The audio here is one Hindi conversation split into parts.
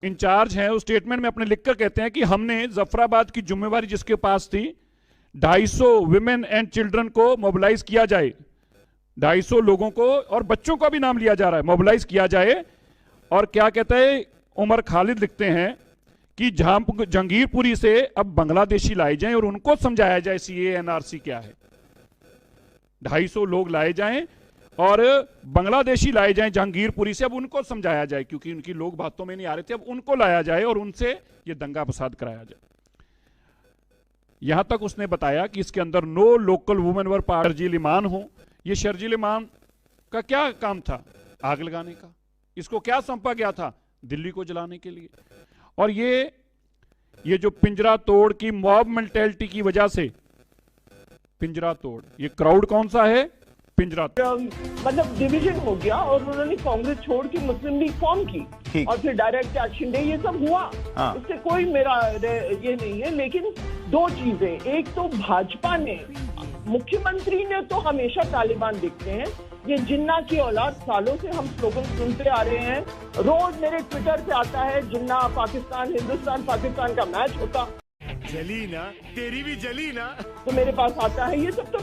इंचार्ज हैं उस स्टेटमेंट में अपने लिखकर कहते हैं कि हमने जफराबाद की जिम्मेवारी जिसके पास थी 250 विमेन एंड चिल्ड्रन को मोबिलाइज किया जाए, 250 लोगों को और बच्चों का भी नाम लिया जा रहा है, मोबिलाइज किया जाए। और क्या कहते हैं उमर खालिद लिखते हैं कि जहांगीरपुरी से अब बांग्लादेशी लाए जाएं और उनको समझाया जाए सीए एनआरसी क्या है। 250 लोग लाए जाएं और बांग्लादेशी लाए जाएं जहांगीरपुरी से, अब उनको समझाया जाए क्योंकि उनकी लोग बातों में नहीं आ रहे थे, अब उनको लाया जाए और उनसे ये दंगा फसाद कराया जाए। यहां तक उसने बताया कि इसके अंदर no local women were part. Sharjeel Imam हो, ये शर्जील इमान का क्या काम था? आग लगाने का। इसको क्या सौंपा गया था? दिल्ली को जलाने के लिए। और ये जो पिंजरा तोड़ की मॉब मेंटेलिटी की वजह से पिंजरा तोड़, ये क्राउड कौन सा है? पिंजरा मतलब डिवीजन हो गया और उन्होंने कांग्रेस छोड़ के मुस्लिम लीग फॉर्म की और फिर डायरेक्ट एक्शन डे, ये सब हुआ। इससे कोई मेरा ये नहीं है। लेकिन दो चीजें, एक तो भाजपा ने, मुख्यमंत्री ने तो हमेशा तालिबान दिखते हैं, ये जिन्ना की औलाद, सालों से हम स्लोगन सुनते आ रहे हैं। रोज मेरे ट्विटर पे आता है जिन्ना पाकिस्तान, हिंदुस्तान पाकिस्तान का मैच होता। जली ना, तेरी भी जली ना। तो मेरे पास आता है, ये सब तो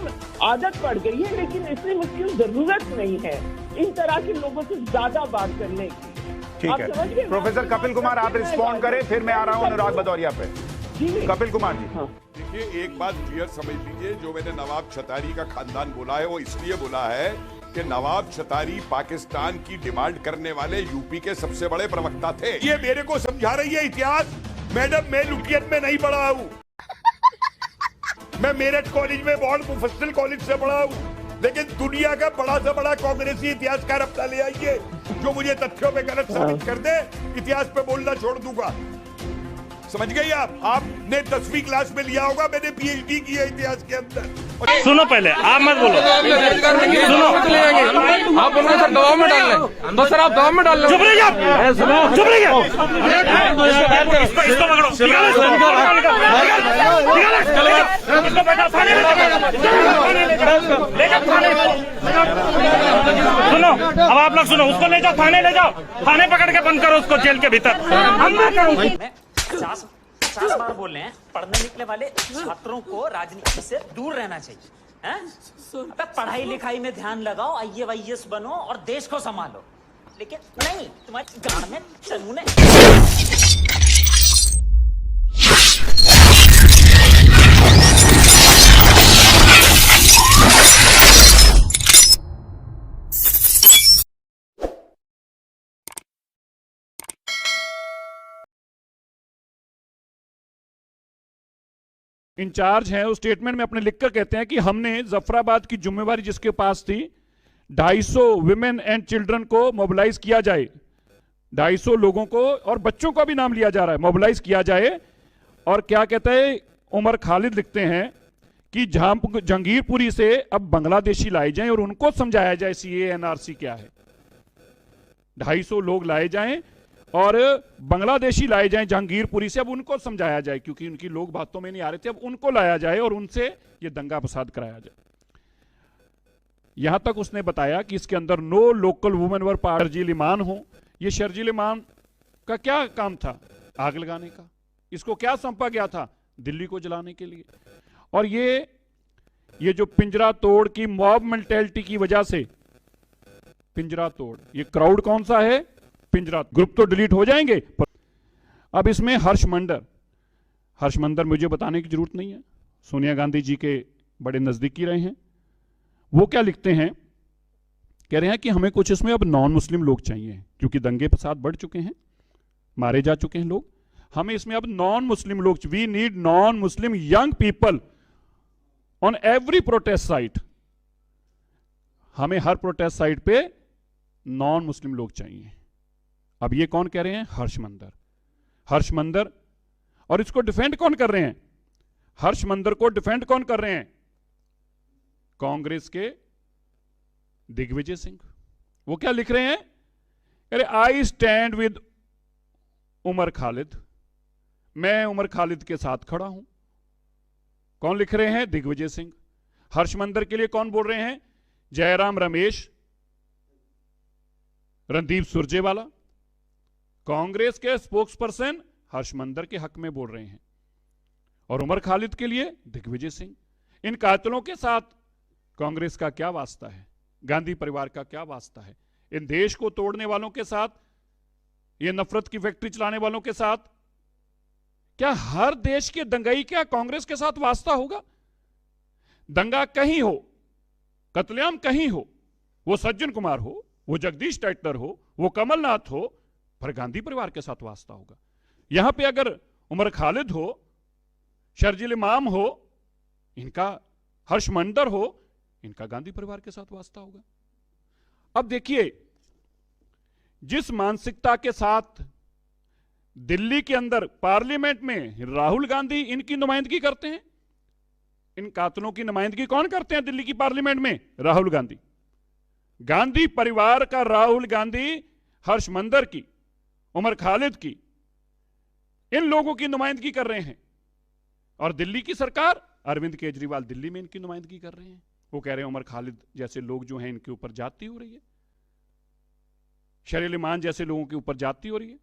आदत पड़ गई है। लेकिन इसमें मुझे जरूरत नहीं है इन तरह के लोगों से ज्यादा बात करने की। ठीक है प्रोफेसर कपिल कुमार, आप रिस्पॉन्ड करें, फिर मैं आ रहा हूं अनुराग भदौरिया पे। कपिल कुमार जी। देखिए, एक बात क्लियर समझ लीजिए, जो मैंने नवाब छतारी का खानदान बोला है वो इसलिए बोला है कि नवाब छतारी पाकिस्तान की डिमांड करने वाले यूपी के सबसे बड़े प्रवक्ता थे। ये मेरे को समझा रही है इतिहास। मैडम, मैं लुटियत में नहीं पढ़ा हूँ, मैं मेरठ कॉलेज में बॉर्ड मुफस्सिल कॉलेज से पढ़ा हूँ। लेकिन दुनिया का बड़ा से बड़ा कांग्रेसी इतिहासकार अपना ले आइए जो मुझे तथ्यों पे गलत साबित कर दे, इतिहास पे बोलना छोड़ दूंगा। समझ गई आप? आपने 10वीं क्लास में लिया होगा, मैंने पीएचडी की है इतिहास के अंदर। सुनो, पहले आप मत बोलो, सुनो, आप बोल रहे सर दबाव में डाल रहे, बस सर आप दबाव में डाल रहे। चुप रहिए, चुप रहिए, इसको पकड़ो, सुनो, अब आप लोग सुनो, उसको ले जाओ थाने, ले जाओ थाने, पकड़ के बंद करो उसको जेल के भीतर। 50 बार बोल रहे हैं, पढ़ने निकले वाले छात्रों को राजनीति से दूर रहना चाहिए। हैं? अबे पढ़ाई लिखाई में ध्यान लगाओ, IAS बनो और देश को संभालो। लेकिन नहीं, तुम्हारी गाड़ में चनूने। इंचार्ज हैं उस स्टेटमेंट में अपने लिखकर कहते हैं कि हमने जफराबाद की जिम्मेवारी जिसके पास थी 250 विमेन एंड चिल्ड्रन को मोबिलाइज किया जाए, 250 लोगों को और बच्चों का भी नाम लिया जा रहा है, मोबिलाइज किया जाए। और क्या कहते हैं उमर खालिद लिखते हैं कि जहांगीरपुरी से अब बांग्लादेशी लाए जाएं और उनको समझाया जाए सीए एनआरसी क्या है। 250 लोग लाए जाएं और बांग्लादेशी लाए जाएं जहांगीरपुरी से, अब उनको समझाया जाए क्योंकि उनकी लोग बातों में नहीं आ रहे थे, अब उनको लाया जाए और उनसे ये दंगा फसाद कराया जाए। यहां तक उसने बताया कि इसके अंदर no local women were part. Sharjeel Imam हो, ये शर्जील इमान का क्या काम था? आग लगाने का। इसको क्या सौंपा गया था? दिल्ली को जलाने के लिए। और ये जो पिंजरा तोड़ की मॉब मेंटेलिटी की वजह से पिंजरा तोड़, ये क्राउड कौन सा है? पिंजरा। ग्रुप तो डिलीट हो जाएंगे। अब इसमें हर्ष मंदर मुझे बताने की जरूरत नहीं है, सोनिया गांधी जी के बड़े नजदीकी रहे हैं। वो क्या लिखते हैं, कह रहे हैं कि हमें कुछ इसमें अब नॉन मुस्लिम लोग चाहिए क्योंकि दंगे फसाद बढ़ चुके हैं, मारे जा चुके हैं लोग, हमें इसमें अब नॉन मुस्लिम लोग, we need non Muslim young people on every protest site. हमें हर प्रोटेस्ट साइट पे नॉन मुस्लिम लोग चाहिए। अब ये कौन कह रहे हैं? हर्ष मंदर। और इसको डिफेंड कौन कर रहे हैं? हर्ष मंदर को डिफेंड कौन कर रहे हैं? कांग्रेस के दिग्विजय सिंह। वो क्या लिख रहे हैं? अरे I stand with Umar Khalid, मैं उमर खालिद के साथ खड़ा हूं। कौन लिख रहे हैं? दिग्विजय सिंह। हर्ष मंदर के लिए कौन बोल रहे हैं? जयराम रमेश, रणदीप सुरजेवाला। कांग्रेस के स्पोक्सपर्सन हर्षमंदर के हक में बोल रहे हैं और उमर खालिद के लिए दिग्विजय सिंह। इन कातिलों के साथ कांग्रेस का क्या वास्ता है, गांधी परिवार का क्या वास्ता है? इन देश को तोड़ने वालों के साथ, ये नफरत की फैक्ट्री चलाने वालों के साथ, क्या हर देश के दंगाई क्या कांग्रेस के साथ वास्ता होगा? दंगा कहीं हो, कत्लेआम कहीं हो, वो सज्जन कुमार हो, वो जगदीश टाइटलर हो, वो कमलनाथ हो, पर गांधी परिवार के साथ वास्ता होगा। यहां पे अगर उमर खालिद हो, शर्जिल इमाम हो, इनका हर्षमंदर हो, इनका गांधी परिवार के साथ वास्ता होगा। अब देखिए, जिस मानसिकता के साथ दिल्ली के अंदर पार्लियामेंट में राहुल गांधी इनकी नुमाइंदगी करते हैं, इन कातिलों की नुमाइंदगी कौन करते हैं दिल्ली की पार्लियामेंट में? राहुल गांधी। गांधी परिवार का राहुल गांधी हर्षमंदर की, उमर खालिद की, इन लोगों की नुमाइंदगी कर रहे हैं। और दिल्ली की सरकार, अरविंद केजरीवाल दिल्ली में इनकी नुमाइंदगी कर रहे हैं। वो कह रहे हैं उमर खालिद जैसे लोग जो हैं इनके ऊपर जाती हो रही है, शरील इमान जैसे लोगों के ऊपर जाती हो रही है,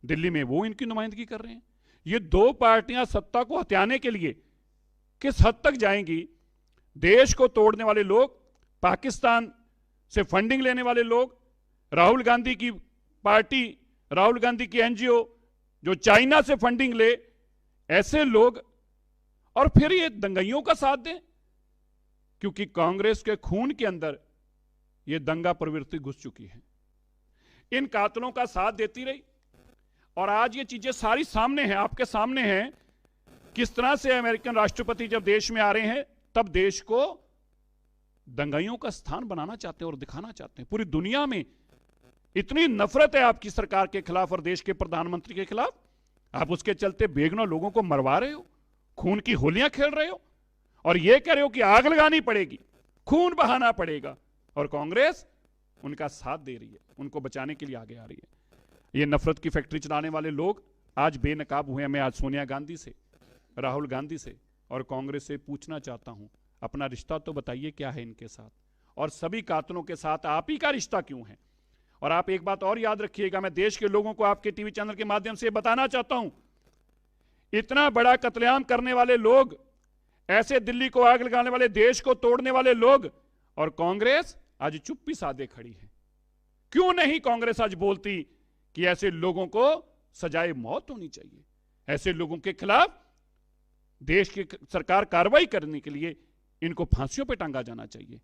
दिल्ली में वो इनकी नुमाइंदगी कर रहे हैं। ये दो पार्टियां सत्ता को हथियाने के लिए किस हद तक जाएंगी? देश को तोड़ने वाले लोग, पाकिस्तान से फंडिंग लेने वाले लोग, राहुल गांधी की पार्टी, राहुल गांधी की एनजीओ जो चाइना से फंडिंग ले, ऐसे लोग, और फिर ये दंगाइयों का साथ दें, क्योंकि कांग्रेस के खून के अंदर ये दंगा प्रवृत्ति घुस चुकी है। इन कातिलों का साथ देती रही और आज ये चीजें सारी सामने हैं, आपके सामने हैं। किस तरह से अमेरिकन राष्ट्रपति जब देश में आ रहे हैं तब देश को दंगाइयों का स्थान बनाना चाहते हैं और दिखाना चाहते हैं। पूरी दुनिया में इतनी नफरत है आपकी सरकार के खिलाफ और देश के प्रधानमंत्री के खिलाफ, आप उसके चलते बेगुनाह लोगों को मरवा रहे हो, खून की होलियां खेल रहे हो और यह कह रहे हो कि आग लगानी पड़ेगी, खून बहाना पड़ेगा, और कांग्रेस उनका साथ दे रही है, उनको बचाने के लिए आगे आ रही है। ये नफरत की फैक्ट्री चलाने वाले लोग आज बेनकाब हुए हैं। मैं आज सोनिया गांधी से, राहुल गांधी से और कांग्रेस से पूछना चाहता हूं, अपना रिश्ता तो बताइए क्या है इनके साथ, और सभी कातिलों के साथ आप ही का रिश्ता क्यों है? और आप एक बात और याद रखिएगा, मैं देश के लोगों को आपके टीवी चैनल के माध्यम से बताना चाहता हूं, इतना बड़ा कत्लेआम करने वाले लोग, ऐसे दिल्ली को आग लगाने वाले, देश को तोड़ने वाले लोग, और कांग्रेस आज चुप्पी साधे खड़ी है। क्यों नहीं कांग्रेस आज बोलती कि ऐसे लोगों को सजाए मौत होनी चाहिए, ऐसे लोगों के खिलाफ देश की सरकार कार्रवाई करने के लिए इनको फांसियों पे टांगा जाना चाहिए।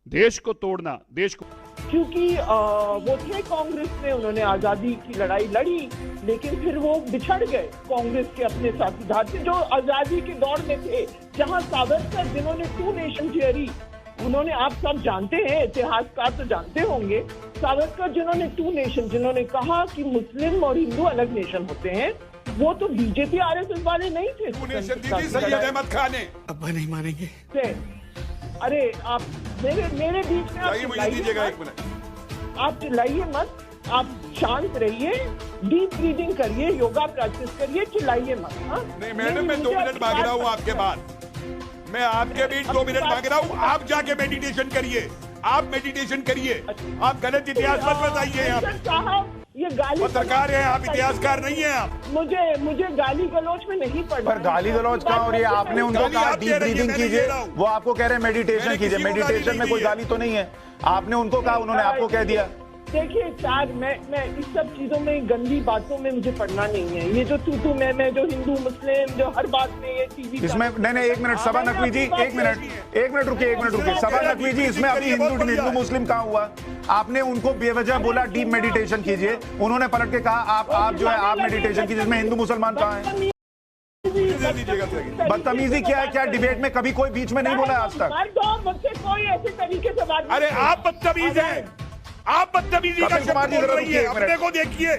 देश को तोड़ना, देश को, क्योंकि वो थे कांग्रेस में, उन्होंने आजादी की लड़ाई लड़ी, लेकिन फिर वो बिछड़ गए कांग्रेस के अपने साथीदार से जो आजादी के दौर में थे, जहां सावरकर जिन्होंने टू नेशन थियरी, उन्होंने, आप सब जानते हैं, इतिहासकार तो जानते होंगे, सावरकर जिन्होंने टू नेशन, जिन्होंने कहा कि मुस्लिम और हिंदू अलग नेशन होते हैं, वो तो बीजेपी आरएसएस वाले नहीं थे। टू नेशन दी सैयद अहमद खान ने। अब्बा नहीं मानेंगे। अरे आप मेरे बीच में आप दीजिएगा एक मिनट, आप चिल्लाइए मत, आप शांत रहिए, डीप ब्रीदिंग करिए, योगा प्रैक्टिस करिए, चिल्लाइए मत। नहीं मैडम, मैं 2 मिनट मांग रहा हूँ आपके बाद, मैं आपके बीच 2 मिनट मांग रहा हूँ, आप जाके मेडिटेशन करिए, आप मेडिटेशन करिए, आप गलत इतिहास मत बताइए। आप ये गाली पत्रकार हैं, आप इतिहासकार नहीं हैं। आप मुझे गाली गलौज में नहीं पढ़ना। पर गाली गलौज का, और ये आपने उनको कहा डीप ब्रीदिंग कीजिए, वो आपको कह रहे हैं मेडिटेशन कीजिए। मेडिटेशन में कोई गाली तो नहीं है, आपने उनको कहा, उन्होंने आपको कह दिया। देखिए चार, मैं इस सब चीजों में, गंदी बातों में मुझे पढ़ना नहीं है। ये जो तू मैं जो हिंदू मुस्लिम जो हर बात में ये टीवी इसमें नहीं, एक मिनट सबा नकवी जी, एक मिनट रुकिए, सबा नकवी जी, इसमें अभी हिंदू मुस्लिम कहाँ हुआ? आपने उनको बेवजह बोला डीप मेडिटेशन कीजिए, उन्होंने पलट के कहा आप जो है आप मेडिटेशन कीजिए, जिसमें हिंदू मुसलमान कहाँ है? बदतमीजी क्या है? क्या डिबेट में कभी कोई बीच में नहीं बोला आज तक? मुझसे कोई ऐसे तरीके से बात, अरे आप बदतमीज हैं, आप बदतमीजी का शब्द बोल रही है। अपने को देखिए,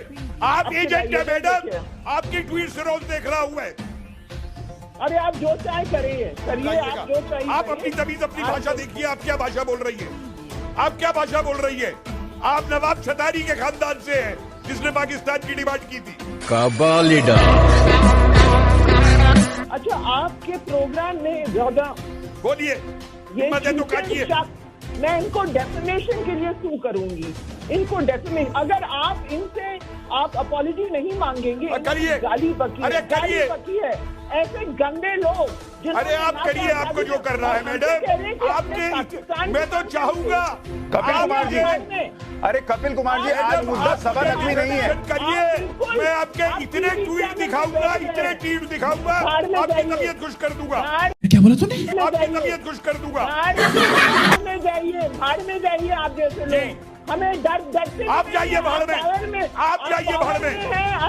आप एजेंट है मैडम, आपकी ट्वीट से रोज देख रहा हूं मैं। अरे आप जो चाहे करिए, आप जो चाहिए। आप अपनी तमीज, अपनी भाषा देखिए, आप क्या भाषा बोल रही है, आप क्या भाषा बोल रही है? आप नवाब छतारी के खानदान से हैं, जिसने पाकिस्तान की डिमांड की थी। अच्छा, आपके प्रोग्राम में ज्यादा बोलिए, हिम्मत है तो काटिए। मैं इनको डेफिनेशन के लिए सू करूंगी, इनको डेफिनेशन, अगर आप इनसे आप अपॉलॉजी नहीं मांगेंगे, करिए। गाली बकी है, अरे करिए। गाली बकी है, ऐसे गंदे लोग जिन्होंने अरे आप ना करिए, तो आपको जो करना है कह रहे हैं मैडम, कि अपने आपके पाकिस्तान मैं तो के चाहूंगा कपिल कुमार जी, अरे कपिल कुमार जी, आज मुद्दा सभा नकवी नहीं है। करिए, मैं आपके इतने ट्वीट दिखाऊंगा, इतने ट्वीट दिखाऊंगा, आपकी तबीयत खुश कर दूंगा, क्या बोला तूने? आपकी तबीयत खुश कर दूंगा। भाड़ में जाइए, भाड़ में जाइए आप जैसे लोग। हमें डर से आप जाइए भाड़ में, आप जाइए भाड़ में,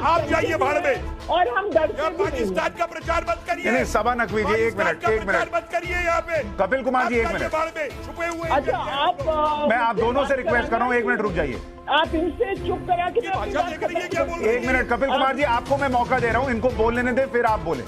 आप जाइए भाड़ में, और हम डरते यहाँ भी नहीं। पाकिस्तान का प्रचार मत करिए। नहीं, सभा नकवी जी, एक मिनट, पाकिस्तान का एक मिनट। प्रचार मत करिए यहाँ पे। कपिल कुमार जी, एक आप जाइए मिनट। भाड़ में, छुपे हुए हैं। अच्छा आप मैं आप दोनों से रिक्वेस्ट कर रहा हूँ, एक मिनट रुक जाइए। आप इनसे चुप करा के भाषा देख रही है क्या बोल रही है? एक मिनट कपिल कुमार जी, आपको मैं मौका दे रहा हूँ, इनको बोल लेने दे, फिर आप बोले।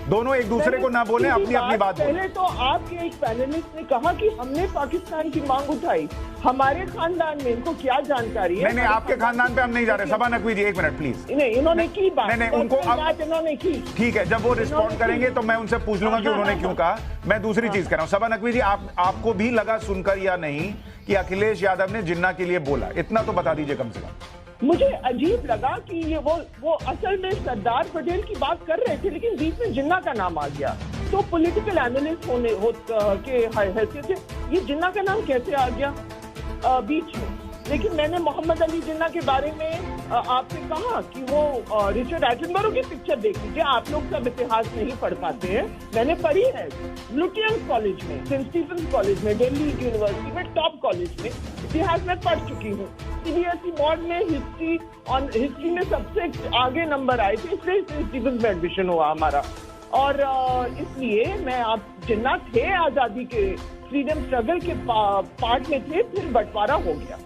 दोनों एक दूसरे को ना बोले, अपनी अपनी बात बोले। पहले तो आपके एक पैनलिस्ट ने कहा कि हमने पाकिस्तान की मांग उठाई, हमारे खानदान में इनको क्या जानकारी है? नहीं, आपके खानदान पे हम नहीं जा रहे। सभा नकवी जी, एक मिनट प्लीज। नहीं, इन्होंने की बात, नहीं, उनको बात इन्होंने की। ठीक है, जब वो रिस्पॉन्ड करेंगे तो मैं उनसे पूछ लूंगा कि उन्होंने क्यों कहा। मैं दूसरी चीज कह रहा हूँ, सभा नकवी जी, आपको भी लगा सुनकर या नहीं कि अखिलेश यादव ने जिन्ना के लिए बोला, इतना तो बता दीजिए कम से कम। मुझे अजीब लगा कि ये वो असल में सरदार पटेल की बात कर रहे थे, लेकिन बीच में जिन्ना का नाम आ गया। तो पॉलिटिकल एनालिस्ट के हैसियत से ये जिन्ना का नाम कैसे आ गया बीच में? लेकिन मैंने मोहम्मद अली जिन्ना के बारे में आपसे कहा कि वो रिचर्ड एटनबरो की पिक्चर देख लीजिए। आप लोग सब इतिहास नहीं पढ़ पाते हैं, मैंने पढ़ी है लुटियंस कॉलेज में, सेंट स्टीफेंस कॉलेज में, दिल्ली यूनिवर्सिटी में, टॉप कॉलेज में इतिहास में पढ़ चुकी हूँ। सीबीएसई बोर्ड में हिस्ट्री में सबसे आगे नंबर आए थे, इसलिए सेंट स्टीफेंस में एडमिशन हुआ हमारा। और इसलिए मैं आप जिन्ना थे आजादी के फ्रीडम स्ट्रगल के पार्ट में थे, फिर बंटवारा हो गया।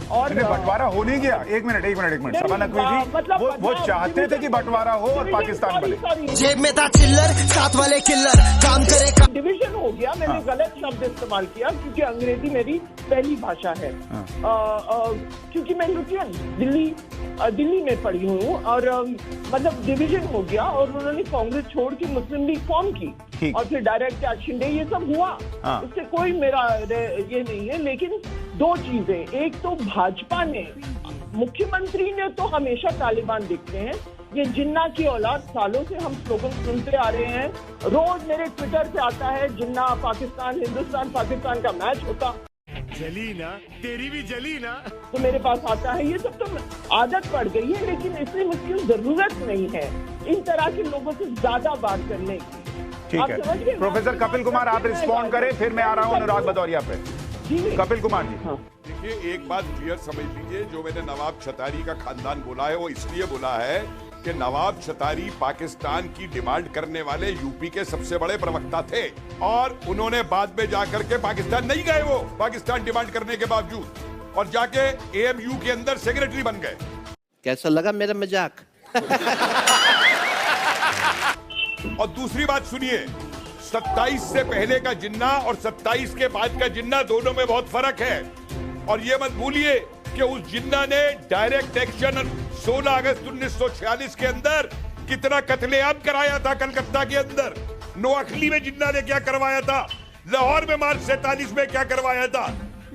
और बंटवारा हो नहीं गया। एक मिनट सभा नकवी जी, मतलब वो चाहते थे कि बंटवारा हो और पाकिस्तान बने। जेब में था चिल्लर, साथ वाले किल्लर, काम करे डिवीजन हो गया। मैंने गलत शब्द इस्तेमाल किया क्योंकि अंग्रेजी मेरी पहली भाषा है। क्योंकि मैं लुटियन दिल्ली में पढ़ी हूँ, और मतलब डिवीजन हो गया और उन्होंने कांग्रेस छोड़ के मुस्लिम लीग फॉर्म की और फिर डायरेक्ट एक्शन डे, ये सब हुआ। इससे कोई मेरा ये नहीं है। लेकिन दो चीजें, एक तो भाजपा ने, मुख्यमंत्री ने तो हमेशा तालिबान दिखते हैं। ये जिन्ना की औलाद, सालों से हम स्लोगन सुनते आ रहे हैं, रोज मेरे ट्विटर पे आता है जिन्ना पाकिस्तान, हिंदुस्तान पाकिस्तान का मैच होता, जली ना, तेरी भी जली ना। तो मेरे पास आता है। ये सब तो आदत पड़ गई है, लेकिन इसलिए मुझे जरूरत नहीं है इन तरह के लोगों से ज्यादा बात करने की। ठीक है, प्रोफेसर कपिल कुमार, आप रिस्पॉन्ड करें, फिर मैं आ रहा हूँ अनुराग भदौरिया पे। कपिल कुमार जी, देखिए, एक बात क्लियर समझ लीजिए, जो मैंने नवाब छतारी का खानदान बोला है वो इसलिए बोला है कि नवाब छतारी पाकिस्तान की डिमांड करने वाले यूपी के सबसे बड़े प्रवक्ता थे, और उन्होंने बाद में जाकर के पाकिस्तान नहीं गए, वो पाकिस्तान डिमांड करने के बावजूद, और जाके एएमयू के अंदर सेक्रेटरी बन गए। कैसा लगा मेरा मजाक? और दूसरी बात सुनिए, 27 से पहले का जिन्ना और 27 के बाद का जिन्ना, दोनों में बहुत फर्क है। और ये मत भूलिए कि उस जिन्ना ने डायरेक्ट एक्शन 16 अगस्त 1946 के अंदर कितना कत्लेआम कराया था कलकत्ता के अंदर। नोअखली में जिन्ना ने क्या करवाया था, लाहौर में मार्च 47 में क्या करवाया था,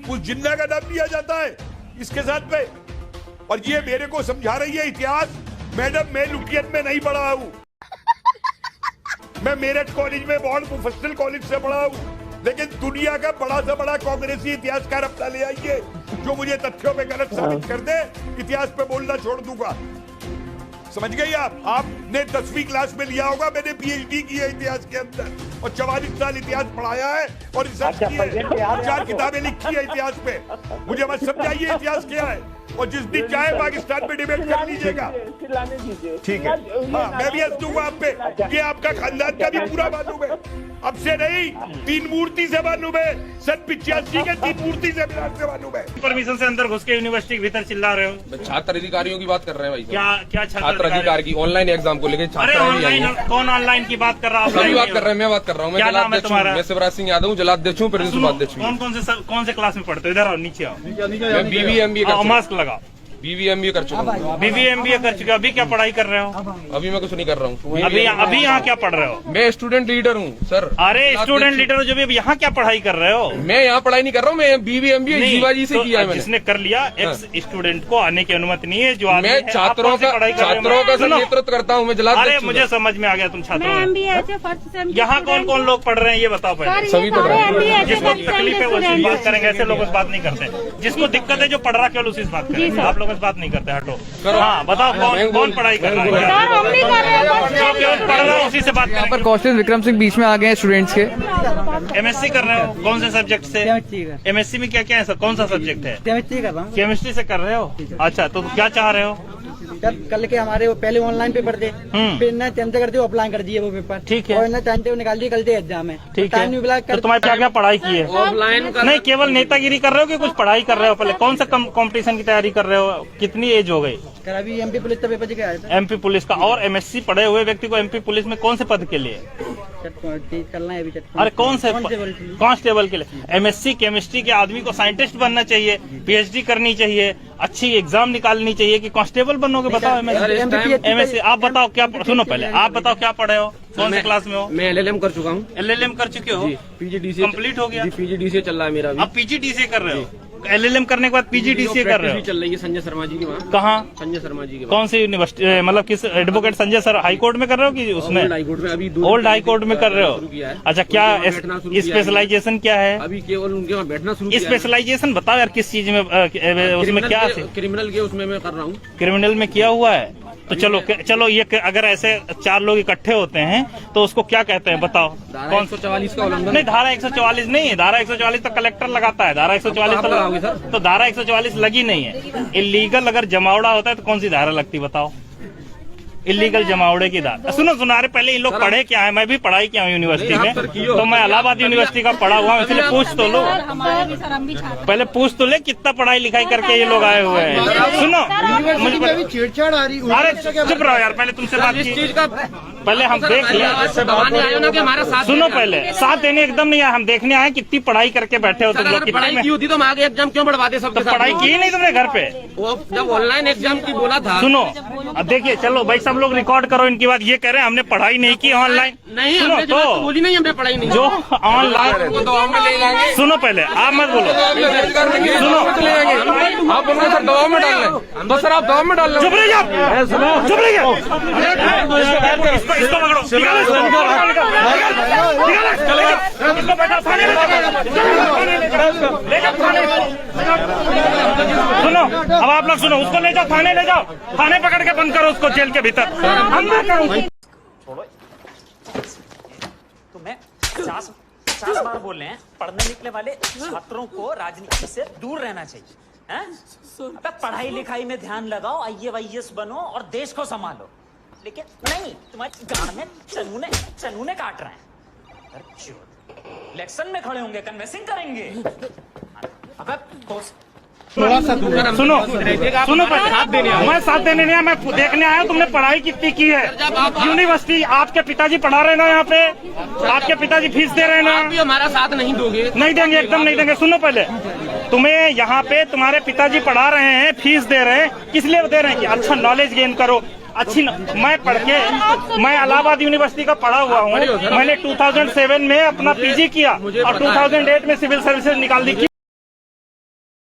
उस जिन्ना का नाम लिया जाता है इसके साथ में। और ये मेरे को समझा रही है इतिहास। मैडम, मैं लुटियन में नहीं पढ़ा हूं, मैं मेरठ कॉलेज में बॉर्ड मुफस्सिल कॉलेज से पढ़ा हूं, लेकिन दुनिया का बड़ा से बड़ा कांग्रेसी इतिहासकार अपना ले आइए जो मुझे तथ्यों पे गलत साबित कर दे, इतिहास पे बोलना छोड़ दूंगा। समझ गई आप? आपने 10वीं क्लास में लिया होगा, मैंने पीएचडी की है इतिहास के अंदर और 44 साल इतिहास पढ़ाया है और रिसर्च की है, 4 किताबें लिखी है इतिहास पे। मुझे मत समझाइए इतिहास क्या है, और जिस दिन चाहे पाकिस्तान पे डिबेट कर लीजिएगा। ठीक है, हाँ, मैं भी हंस दूंगा आप पे, ये आपका खानदान का भी पूरा मालूम है। अब से नहीं, 3 मूर्ति से मालूम है, सन 85 के 3 मूर्ति से मिलान से मालूम है। परमिशन से अंदर घुस के यूनिवर्सिटी के भीतर चिल्ला रहे हो। छात्र अधिकारियों की बात कर रहे हैं भाई। क्या छात्र अधिकार की ऑनलाइन एग्जाम को लेकर अरे ऑनलाइन, कौन ऑनलाइन की बात कर रहा है? सभी बात कर रहे हैं, मैं बात कर रहा हूँ। मैं शिवराज सिंह यादव हूँ, जलाध्यक्ष हूँ, प्रेजेंस उपाध्यक्ष हूँ। कौन से क्लास में पढ़ते हो? इधर आओ, नीचे आओ। मैं BBA MBA मास्क लगाओ। BBMBA कर चुका हूँ। BBMBA कर चुके हो, अभी क्या पढ़ाई कर रहे हो? अभी मैं कुछ नहीं कर रहा हूँ। अभी यहाँ क्या पढ़ रहे हो? मैं स्टूडेंट लीडर हूँ सर। अरे स्टूडेंट लीडर हो जो भी, यहाँ क्या पढ़ाई कर रहे हो? मैं यहाँ पढ़ाई नहीं कर रहा हूँ, मैं BBMBA जीवाजी से तो किया है मैंने। जिसने कर लिया, एक्स स्टूडेंट को आने की अनुमति नहीं है। जो आदमी मैं है, आप छात्रों कौन सी का पढ़ाई कर रहे हो? सर नेतृत्व करता हूँ मैं जला। अरे मुझे समझ में आ गया तुम छात्रों में। यहाँ कौन कौन लोग पढ़ रहे हैं ये बताओ पहले। सभी पढ़ रहे हैं। जिसको तकलीफ है वो उसी बात करेंगे, ऐसे लोगों से बात नहीं करते। जिसको दिक्कत है जो पढ़ रहा केवल उसी से बात करेंगे, आप लोगों से बात नहीं करते। हटो। हाँ बताओ कौन पढ़ाई कर रहा है? जो केवल पढ़ रहा है उसी से बात यहाँ पर करेंगे। कौशल विक्रम सिंह बीच में आ गए हैं स्टूडेंट्स के। MSc कर रहे हो, कौन से सब्जेक्ट से? MSc में क्या क्या है सर, कौन सा सब्जेक्ट है? केमिस्ट्री कर रहा हूँ। केमिस्ट्री से कर रहे हो? अच्छा, तो क्या चाह रहे हो? जब कल के हमारे वो पहले ऑनलाइन पेपर थे, फिर ना चेंज कर दिए, ऑफलाइन कर दिए वो पेपर। ठीक है। और ना टाइम टेबल निकाल दिए, कल से एग्जाम है। ठीक है। टाइम भी तो तुम्हारी क्या क्या पढ़ाई की है? ऑफलाइन नहीं, केवल नेतागिरी कर रहे हो कि कुछ पढ़ाई कर रहे हो? पहले कौन सा कंपटीशन की तैयारी कर रहे हो? कितनी एज हो गई? कर अभी MP पुलिस का पेपर जी आया था। MP पुलिस का। और MSc पढ़े हुए व्यक्ति को MP पुलिस में कौन से पद के लिए? चलना है अभी। अरे कौन से? कांस्टेबल के लिए। MSc केमिस्ट्री के आदमी को साइंटिस्ट बनना चाहिए, PhD करनी चाहिए, अच्छी एग्जाम निकालनी चाहिए कि कांस्टेबल बनोगे? बताओ। MSc आप बताओ क्या, सुनो पहले आप बताओ क्या पढ़े हो, कौन से क्लास में हो? मैं LLM कर चुका हूँ। LLM कर चुके हो? PGDCA कंप्लीट हो गया? PGDCA चल रहा है मेरा। अब PGDCA कर रहे हो? LLM करने के बाद PGDCA कर रहे हो? चल रही है संजय शर्मा जी की वहाँ। कहाँ? संजय शर्मा जी की कौन सी यूनिवर्सिटी, मतलब किस advocate Sanjay sir high court में कर रहे हो कि उसमें? हाई कोर्ट में अभी ओल्ड हाई कोर्ट में कर रहे हो? अच्छा, क्या स्पेशलाइजेशन क्या है? अभी केवल उनके वहाँ बैठना शुरू। स्पेशलाइजेशन बताओ यार, किस चीज में उसमें क्या है? क्रिमिनल के उसमें मैं कर रहा हूँ। क्रिमिनल में किया हुआ है? तो चलो ये अगर ऐसे 4 लोग इकट्ठे होते हैं तो उसको क्या कहते हैं बताओ? कौन 144 का उल्लंघन? नहीं, धारा 144 नहीं है। धारा 144 तो कलेक्टर लगाता है। धारा 144 तो धारा 144 लगी नहीं है। इलीगल अगर जमावड़ा होता है तो कौन सी धारा लगती बताओ? इलीगल जमावड़े की धारा। सुनो अरे पहले इन लोग पढ़े क्या है? मैं भी पढ़ाई किया हूँ यूनिवर्सिटी में, तो मैं इलाहाबाद यूनिवर्सिटी का पढ़ा हुआ हूँ, इसलिए पूछ तो लो। पहले पूछ तो ले कितना पढ़ाई लिखाई करके ये लोग आए हुए हैं। सुनो मुझे छेड़छाड़ आ रही। अरे चुप रहो यार, पहले तुमसे बात की, पहले हम देख लिया। सुनो पहले, साथ देने एकदम नहीं आया, हम देखने आए कितनी पढ़ाई करके बैठे हो तुम लोग। पढ़ाई की होती तो हम आगे एग्जाम क्यों बढ़वाते? सब पढ़ाई की नहीं तुमने घर पे? जब ऑनलाइन एग्जाम की बोला था। सुनो अब देखिए, चलो भाई सब लोग रिकॉर्ड करो इनकी बात। ये कह रहे हैं हमने पढ़ाई नहीं की ऑनलाइन। नहीं, सुनो तो बोली नहीं हमने पढ़ाई नहीं। जो ऑनलाइन, सुनो पहले आप मत बोलो। सुनो आप बोलो सर दबाव में डाल रहे, तो सर आप दबाव में डाल रहे। चुप रह जाओ, चुप रह जाओ। इसको पकड़ो, इसको बैठा थाने सुनो अब आप लोग सुनो, उसको ले जाओ थाने, ले जाओ थाने, पकड़ के बंद करो उसको जेल के भीतर। छोड़ो, तुम्हें 50 बार बोल रहे हैं, पढ़ने निकले वाले छात्रों को राजनीति से दूर रहना चाहिए। हैं? अबे पढ़ाई लिखाई में ध्यान लगाओ, IAS बनो और देश को संभालो। लेकिन नहीं, तुम्हारी गांड में चनूने काट रहे हैं। इलेक्शन में खड़े होंगे, कन्वेंसिंग करेंगे। अबे सुनो मैं साथ देने नहीं आया, मैं देखने आया तुमने पढ़ाई कितनी की है। यूनिवर्सिटी आपके पिताजी पढ़ा रहे ना, यहाँ पे आपके पिताजी फीस दे रहे ना। भी हमारा साथ नहीं दोगे? नहीं देंगे, एकदम नहीं देंगे। सुनो पहले, तुम्हें यहाँ पे तुम्हारे पिताजी पढ़ा रहे हैं, फीस दे रहे हैं, किस लिए दे रहे हैं? कि अच्छा नॉलेज गेन करो, अच्छी मैं पढ़ के, मैं इलाहाबाद यूनिवर्सिटी का पढ़ा हुआ हूँ। मैंने 2007 में अपना PG किया और 2008 में सिविल सर्विसेज निकाल दी।